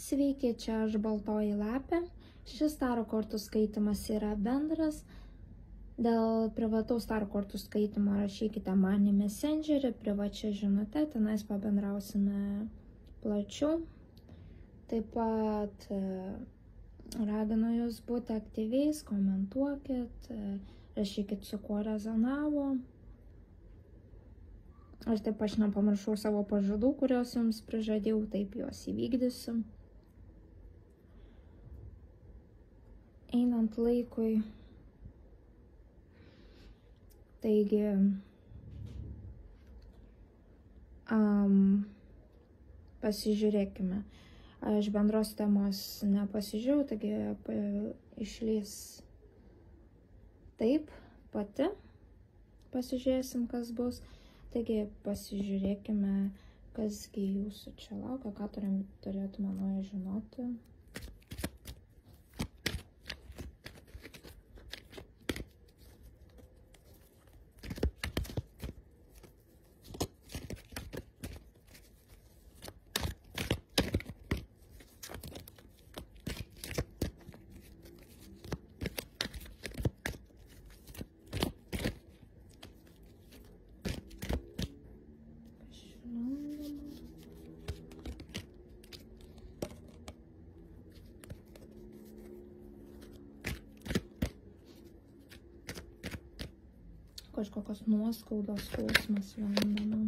Sveiki, čia aš Baltoji lapė. Šis tarot kortų skaitimas yra bendras. Dėl privataus tarot kortų skaitimo rašykite man į Messengerį, privačią žinutę, tenais pabendrausime plačiau. Taip pat raginu jūs būti aktyviais, komentuokit, rašykit su kuo rezonavo. Aš taip aš nepamiršau savo pažadų, kuriuos jums prižadėjau, taip juos įvykdysiu. Einant laikui. Taigi, pasižiūrėkime. Aš bendros temos nepasižiūrėjau, taigi išlys taip pati. Pasižiūrėsim, kas bus. Taigi pasižiūrėkime, kasgi jūsų čia laukia, ką turėtume nuo jo žinoti. Kažkokios nuoskaudos, skausmas vandama.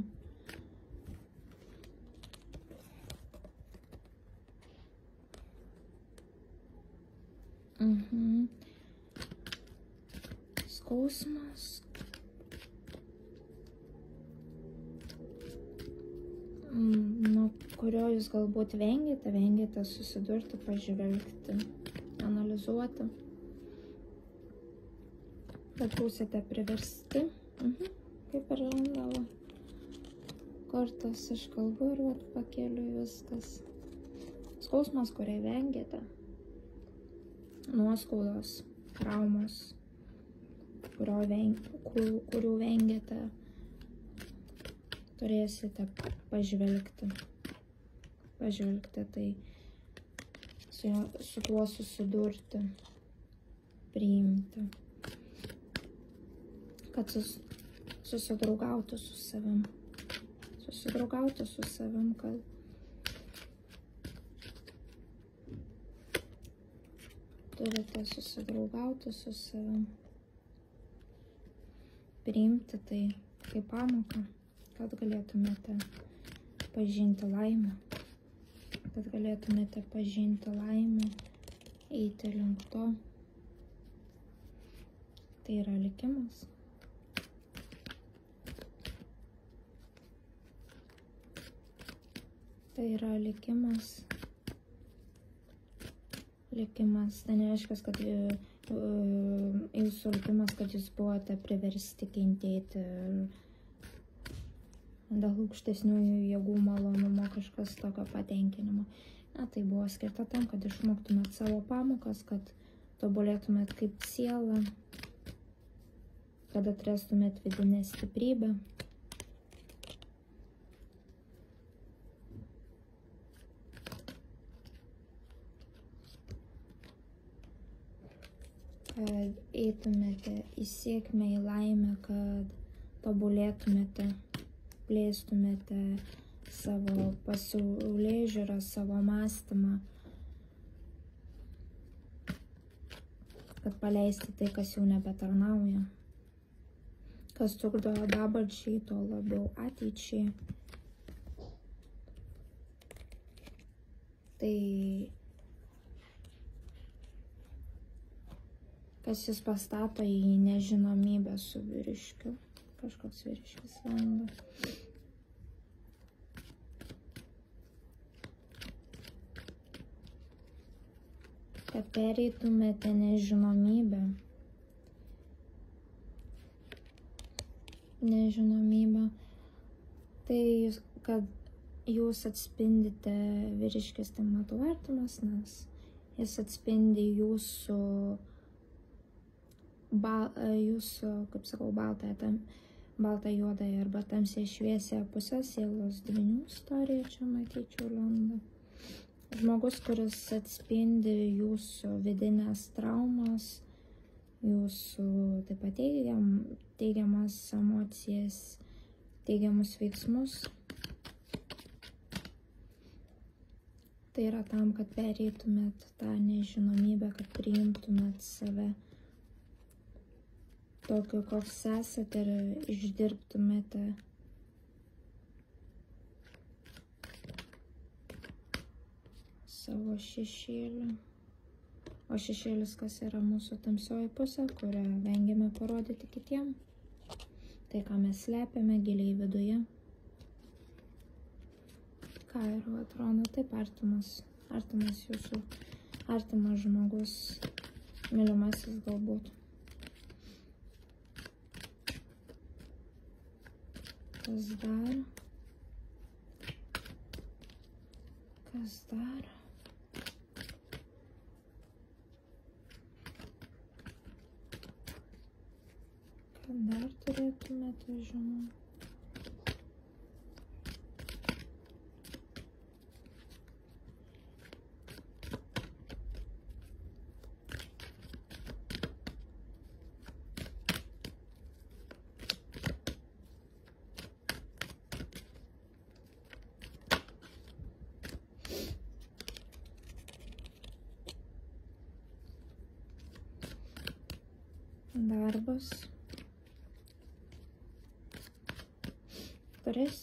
Skausmas. Nuo kurio jūs galbūt vengiate susidurti, pažvelgti, analizuoti. Bet būsite priversti, kaip ir randavo kortas, aš kalbu ir pakeliu viskas. Skausmas, kuriai vengiate, nuoskaudos, traumos, kurių vengiate, turėsite pažvelgti, tai su tuo susidurti, priimti. Kad susidraugauti su savim. Kad turite susidraugauti su savim. Priimti tai kaip pamoką, kad galėtumėte pažinti laimę. Eiti link to. Tai yra likimas. Likimas, tai nereiškia, kad jūsų likimas, kad jūs buvote priversti kentėti dėl aukštesniųjų jėgų malonumo, kažkas tokio patenkinimo. Tai buvo skirta tam, kad išmoktumėt savo pamokas, kad tobulėtumėt kaip siela, kad atrastumėt vidinę stiprybę. Kad eitumėte į sėkmę, į laimę, kad tobulėtumėte, plėstumėte savo pasaulėžiūrą, savo mąstymą, kad paleisti tai, kas jau nebetarnauja, kas trukdo dabarčiai, to labiau ateičiai. Tai kas jis pastato į nežinomybę su vyriškiu. Kažkoks vyriškis lenda. Kad pereitumėte nežinomybę. Tai, kad jūs atspindite vyriškis, tai matau artimas, nes jis atspindi jūsų, kaip sakau, baltą juodąją arba tamsiai šviesią pusę, sielos dvynių istoriją čia matyčiau lenda. Žmogus, kuris atspindi jūsų vidinės traumas, jūsų taip pat teigiamas emocijas, teigiamus veiksmus. Tai yra tam, kad pereitumėt tą nežinomybę, kad priimtumėt save tokiu, koks esate ir išdirbtumėte savo šešėlį. O šešėlis, kas yra mūsų tamsioji pusė, kurią vengiame parodyti kitiem. Tai, ką mes slepiame giliai viduje. Ką ir atrodo taip artimas jūsų, artimas žmogus, mylimasis galbūt. Kas dar? Kas dar? Ką dar turėtumėte žinoti? Darbas. Turės,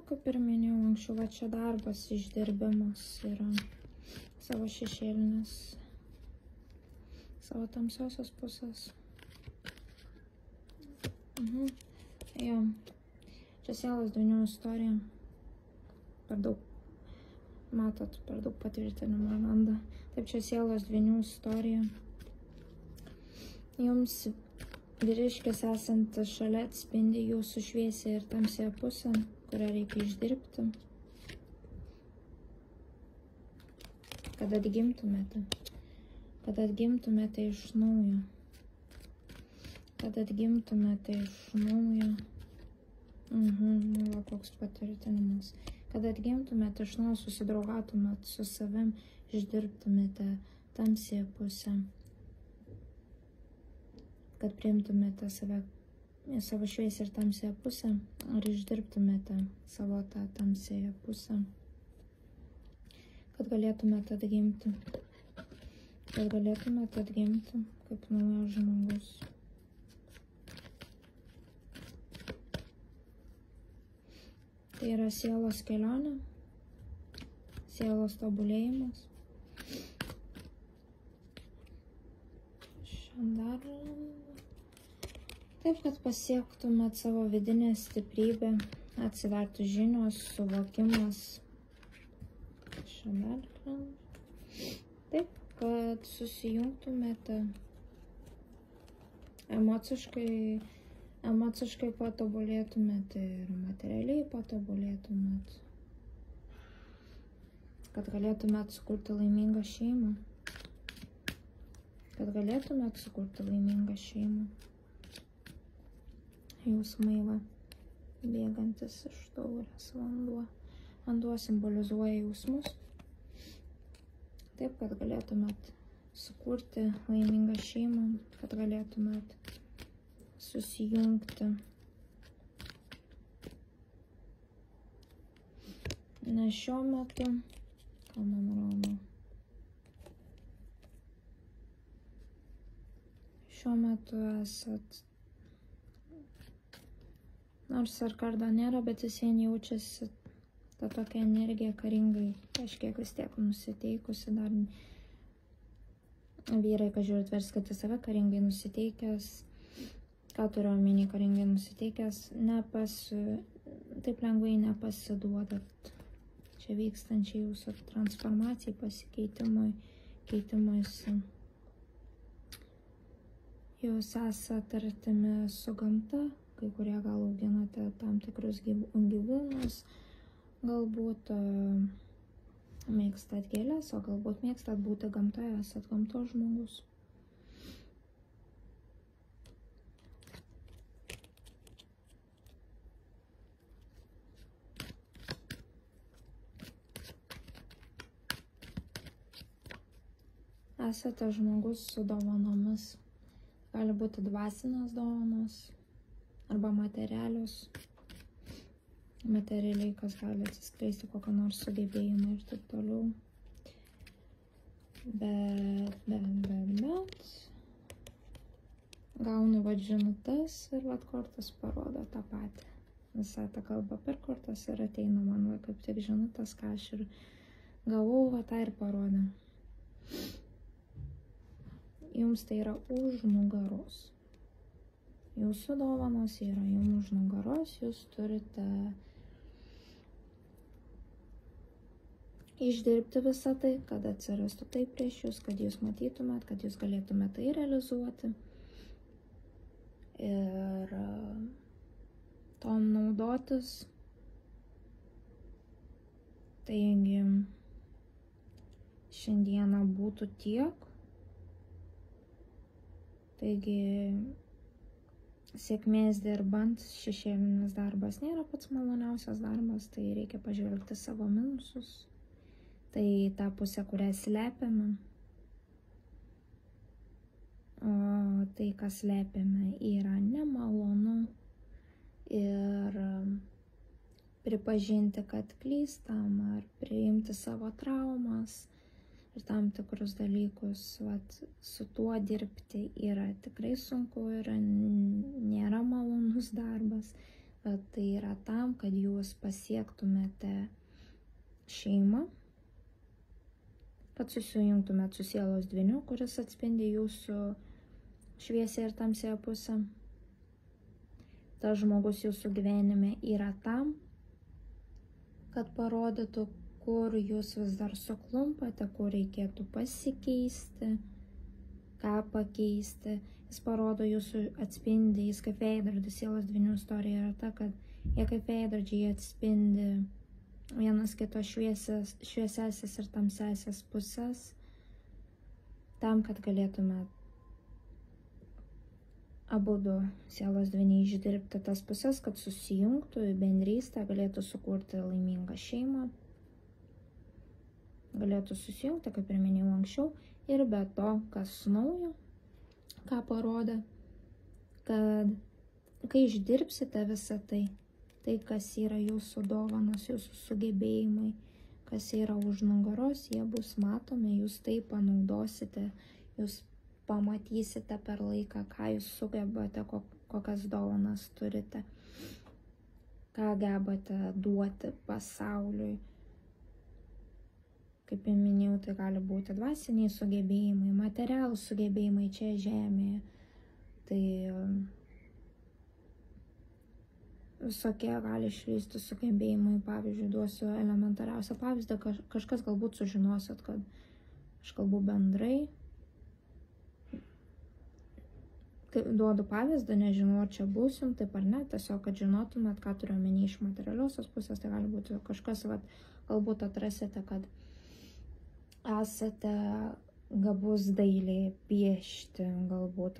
kaip ir minėjau anksčiau, va čia darbas, išdirbimas yra savo šešėlinės, savo tamsiosios pusės. Jo, čia sielos dvynių istorija. Per daug, matot, per daug patvirtinimą randa. Taip, čia sielos dvynių istorija. Jums vyriškis esantis šalia atspindi jūsų šviesią ir tamsią pusę, kurią reikia išdirbti, kad atgimtumėte iš naujo, va koks patvirtinimas, kad atgimtumėte iš naujo, susidraugautumėte su savim, išdirbtumėte tamsią pusę. Kad priimtumėte savo šviesią ir tamsią pusę ir išdirbtumėte savo tą tamsiąją pusę, kad galėtumėte atgimti, kaip naujas žmogus. Tai yra sielos kelionė, sielos tobulėjimas. Šiandien taip, kad pasiektumėt savo vidinę stiprybę, atsivertų žinios, suvokimas. Taip, kad susijungtumėte emociškai patobulėtumėte ir materialiai patobulėtumėte. Kad galėtumėt sukurti laimingą šeimą. Jausmai va, bėgantis iš taurės vanduo. Vanduo simbolizuoja jausmus. Taip, kad galėtumėt sukurti laimingą šeimą, kad galėtumėt susijungti. Nes šiuo metu, ką man rodo, šiuo metu esat, nors ir kardo nėra, bet vis vien jaučiasi ta tokia energija karingai, kažkiek vis tiek nusiteikusi, dar vyrai, kad žiūrit, verskite save karingai nusiteikęs, ką turiu omeny karingai nusiteikęs, taip lengvai nepasiduodat čia vykstančiai jūsų transformacijai, pasikeitimui, keitimuisi. Jūs esate artimi su gamta, kai kurie gal auginate tam tikrus gyvūnus, galbūt mėgstat gėles, o galbūt mėgstat būti gamtoje, esat gamtos žmogus. esate žmogus su dovanomis. Gali būti dvasinės dovanos arba materialios. Materialiai, kas gali atsiskleisti kokią nors sugebėjimą ir taip toliau. Bet. Gaunu žinutes ir kortas parodo tą patį. Visą tą kalbą per kortas ir ateina man kaip tik žinutės, ką aš ir gavau, tą ir parodė. Jums tai yra už nugaros. Jūsų dovanos yra jums už nugaros, jūs turite išdirbti visą tai, kad atsirastų tai prieš jūs, kad jūs matytumėt, kad jūs galėtumėt tai realizuoti. Ir tom naudotis. Taigi, šiandieną būtų tiek. Taigi, sėkmės dirbant, šešėlinis darbas nėra pats maloniausias darbas, tai reikia pažvelgti savo minusus. Tai ta pusė, kurią slepiame. O tai, kas slepiame, yra nemalonu. Ir pripažinti, kad klystam, ar priimti savo traumas ir tam tikrus dalykus, su tuo dirbti yra tikrai sunku, nėra malonus darbas, bet tai yra tam, kad jūs pasiektumėte šeimą, kad susijungtumėt su sielos dvyniu, kuris atspindi jūsų šviesią ir tamsiąją pusę. Tas žmogus jūsų gyvenime yra tam, kad parodytų, kur jūs vis dar suklumpate, kur reikėtų pasikeisti, ką pakeisti. Jis parodo jūsų atspindi, jis kaip veidrodis, sielos dvynių istorija yra ta, kad jie kaip veidrodžiai atspindi vienas kito šviesiasias ir tamsiasias pusės, tam, kad galėtume abudu sielos dvyniai išdirbti tas pusės, kad susijungtų į bendrystę, galėtų sukurti laimingą šeimą, galėtų susijungti, kaip ir minėjau anksčiau, ir be to, kas naujo, ką parodė, kad kai išdirbsite visą tai, kas yra jūsų dovanos, jūsų sugebėjimai, kas yra už nugaros, jie bus matomi, jūs tai panaudosite, jūs pamatysite per laiką, ką jūs sugebate, kokias dovanas turite, ką gebate duoti pasauliui. Kaip jau minėjau, tai gali būti dvasiniai sugebėjimai, materialūs sugebėjimai čia žemėje. Tai visokie gali išvysti sugebėjimai, pavyzdžiui, duosiu elementariausią pavyzdį, kažkas galbūt sužinosit, kad aš kalbu bendrai. Duodu pavyzdį, nežinau, ar čia būsim, taip ar ne, tiesiog, kad žinotumėt, ką turiu omeny iš materialiosios pusės, tai gali būti kažkas, galbūt atrasite, kad esate gabus dailiai piešti, galbūt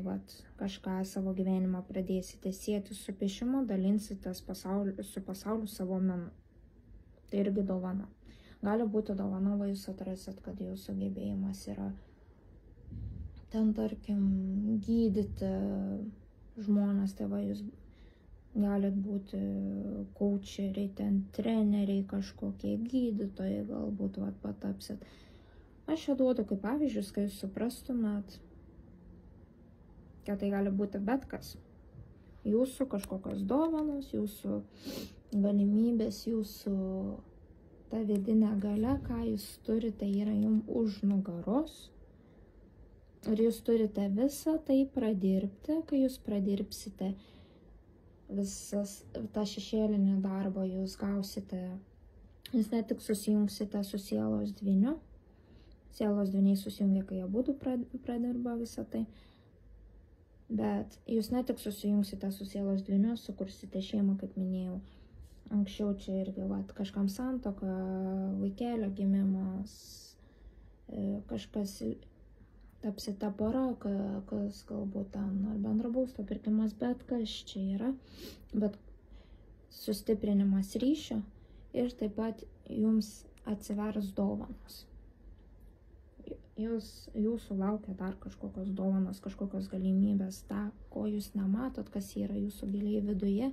kažką savo gyvenimą pradėsite sieti su piešimu, dalinsitės su pasauliu savo menu. Tai irgi dovana. Gali būti dovana, va jūs atrasit, kad jūsų gebėjimas yra ten, tarkim, gydyti žmonės, tai va jūs galit būti koučeriai, ten treneriai kažkokie, gydytojai galbūt patapsit. Aš čia duodu kaip pavyzdžius, kai jūs suprastumėt, kad tai gali būti bet kas. Jūsų kažkokios dovanos, jūsų galimybės, jūsų ta vidinė galia, ką jūs turite, yra jums už nugaros. Ir jūs turite visą tai pradirbti, kai jūs pradirbsite visas tą šešėlinį darbą, jūs gausite, jūs ne tik susijungsite su sielos dvyniu, sielos dvyniai susijungia, kai jie būtų pradirba visą tai, bet jūs ne tik susijungsite su sielos dvyniu, sukursite šeimą, kaip minėjau, anksčiau čia irgi kažkam santuoka, vaikelio gimimas, kažkas tapsite pora, kas galbūt ten ar bendro būsto pirkimas, bet kas čia yra, bet sustiprinimas ryšio ir taip pat jums atsivers dovanos. jūsų laukia dar kažkokios dovanos, kažkokios galimybės, tą, ko jūs nematot, kas yra jūsų giliai viduje,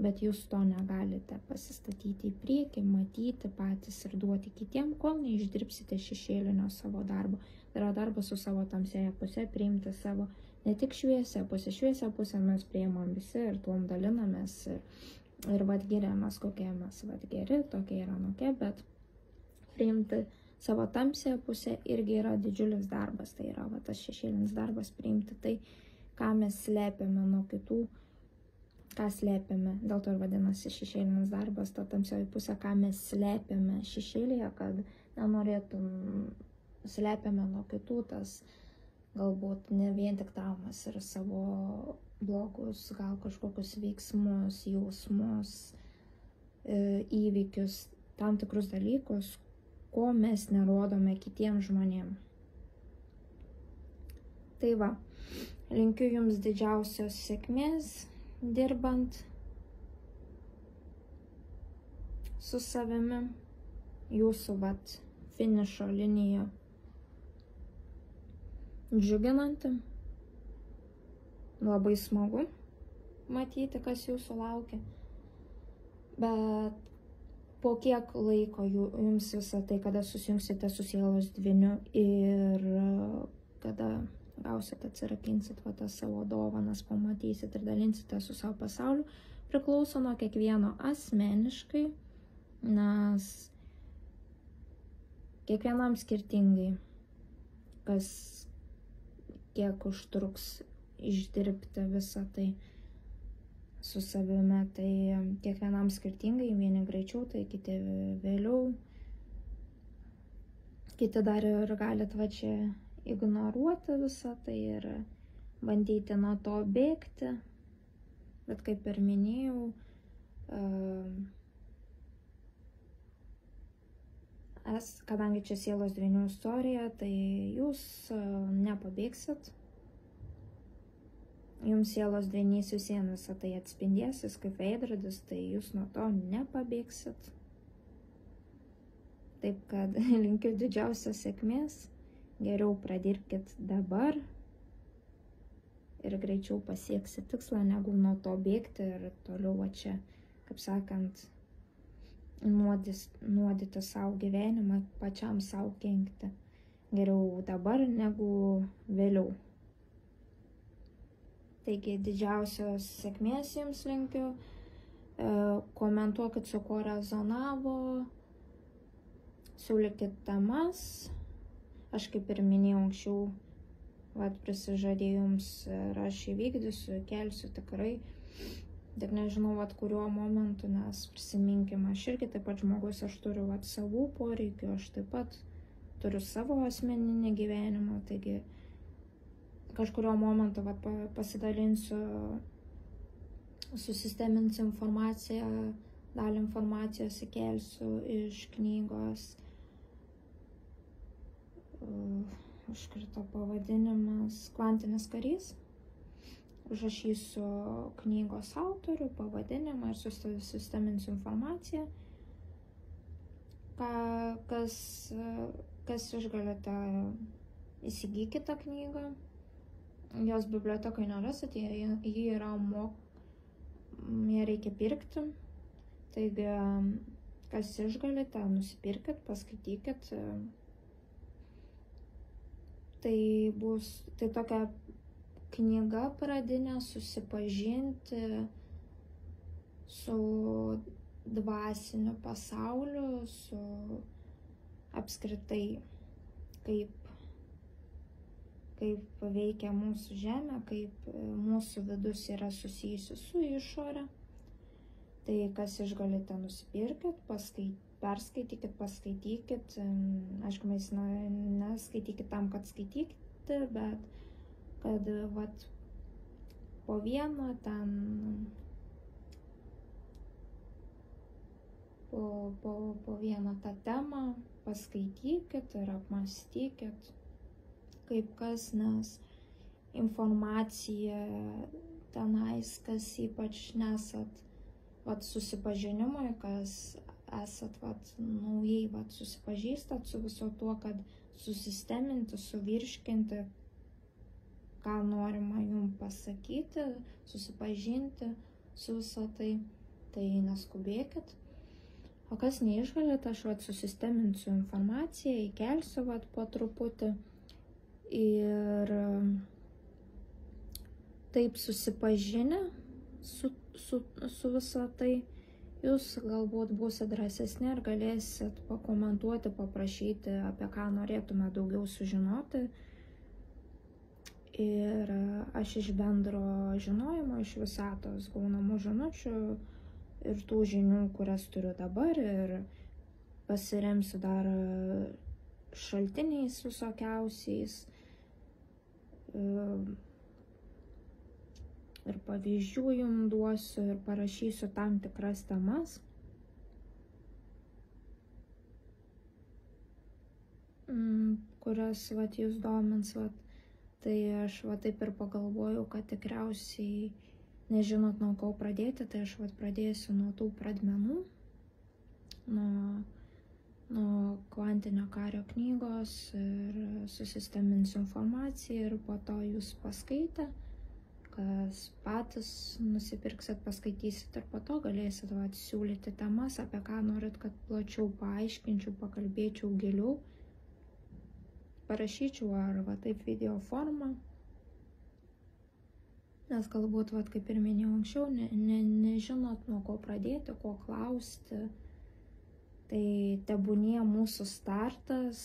bet jūs to negalite pasistatyti į priekį, matyti patys ir duoti kitiem, kol neišdirbsite šešėlinio savo darbo. Tai yra darbas su savo tamsėje pusė, priimti savo ne tik šviesią pusę mes priimam visi ir tuom dalinamės ir vat giriamės, kokie mes vat geri, tokie yra anokie, bet priimti savo tamsėje pusę irgi yra didžiulis darbas, tai yra vat tas šešėlinis darbas, priimti tai, ką mes slepiame nuo kitų, ką slepiame, dėl to ir vadinasi šešėlinis darbas, ta tamsioji pusė, ką mes slepiame šešėlėje, kad nenorėtum, slepiame nuo kitų, tas galbūt ne vien tik traumas ir savo blogus, gal kažkokius veiksmus, jausmus, įvykius, tam tikrus dalykus, ko mes nerodome kitiem žmonėm. Tai va, linkiu jums didžiausios sėkmės dirbant su savimi, jūsų vat finišo linija džiuginanti, labai smagu matyti, kas jūsų laukia, bet po kiek laiko jums visą tai, kada susijungsite su sielos dvyniu ir kada gausite, atsirakinsit va tas savo dovanas, pamatysit ir dalinsite su savo pasauliu, priklauso nuo kiekvieno asmeniškai, nes kiekvienam skirtingai, kas kiek užtruks išdirbti visą tai su savimi, tai kiekvienam skirtingai, vieni greičiau, tai kiti vėliau, kiti dar ir galit va čia ignoruoti visą tai ir bandyti nuo to bėgti, bet kaip ir minėjau, kadangi čia sielos dvynių istorija, tai jūs nepabėgsit. Jums sielos dvynys visien visą tai atspindėsis kaip veidrodis, tai jūs nuo to nepabėgsit. Taip kad linkiu didžiausios sėkmės, geriau pradirbkit dabar ir greičiau pasieksit tikslą, negu nuo to bėgti ir toliau va čia, kaip sakant, nuodyti savo gyvenimą, pačiam savo kenkti. Geriau dabar negu vėliau. Taigi didžiausios sėkmės jums linkiu. Komentuokit, su kuo rezonavo, siūlykit temas. Aš kaip ir minėjau anksčiau, vat prisižadėjau jums ir aš įvykdysiu, kelsiu tikrai. Tik nežinau, vat kuriuo momentu, nes prisiminkim, aš irgi taip pat žmogus, aš turiu vat savų poreikių, aš taip pat turiu savo asmeninį gyvenimą, taigi kažkurio momentu vat pasidalinsiu, susisteminsiu informaciją, dalį informacijos įkelsiu iš knygos. Užkrito pavadinimas Kvantinis karys. Užrašysiu knygos autorių, pavadinimą ir susisteminsiu informaciją. Kas išgalite, įsigykite tą knygą. Jos bibliotekai nerasit, ji yra ją reikia pirkti. Taigi, kas išgalite, nusipirkit, paskaitykit. Tai tokia knyga pradinė, susipažinti su dvasiniu pasauliu, su apskritai, kaip veikia mūsų žemė, kaip mūsų vidus yra susijusi su išore. Tai kas išgalite, nusipirkit, perskaitykit, paskaitykit. Aišku, mes neskaitykit tam, kad skaitykite, bet kad vat po vieną ten, po vieną tą temą paskaitykit ir apmąstykit, kaip kas, nes informacija tenais, kas ypač nesat vat susipažinimui, kas esat vat naujai vat susipažįstat su viso tuo, kad susisteminti, suvirškinti, ką norima jums pasakyti, susipažinti su visą tai, tai neskubėkit. O kas neišgalit, aš susisteminsiu informaciją, įkelsiu po truputį ir taip susipažinę su visą tai, jūs galbūt būsit drąsesni ir galėsit pakomentuoti, paprašyti, apie ką norėtume daugiau sužinoti. Ir aš iš bendro žinojimo, iš visatos gaunamų žinučių ir tų žinių, kurias turiu dabar, ir pasiremsiu dar šaltiniais visokiausiais ir pavyzdžių jums duosiu ir parašysiu tam tikras temas, kurias jūs domins. Tai aš taip ir pagalvojau, kad tikriausiai nežinot nuo ko pradėti, tai aš pradėsiu nuo tų pradmenų, nuo kvantinio kario knygos ir susisteminsiu informaciją ir po to jūs paskaitę, kas patys nusipirksit, paskaitysit ir po to galėsit siūlyti temas, apie ką norit, kad plačiau paaiškinčiau, pakalbėčiau giliau, parašyčiau ar taip video formą. Nes galbūt, kaip ir minėjau anksčiau, nežinot nuo ko pradėti, ko klausti. Tai tebūnie mūsų startas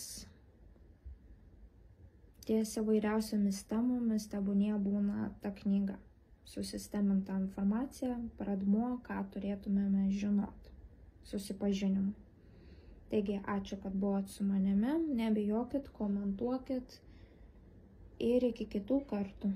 ties įvairiausiomis temomis, tebūnie būna ta knyga. Susisteminta informacija, pradmuo, ką turėtumėme žinoti, susipažinimui. Taigi, ačiū, kad buvot su manimi, nebijokit, komentuokit ir iki kitų kartų.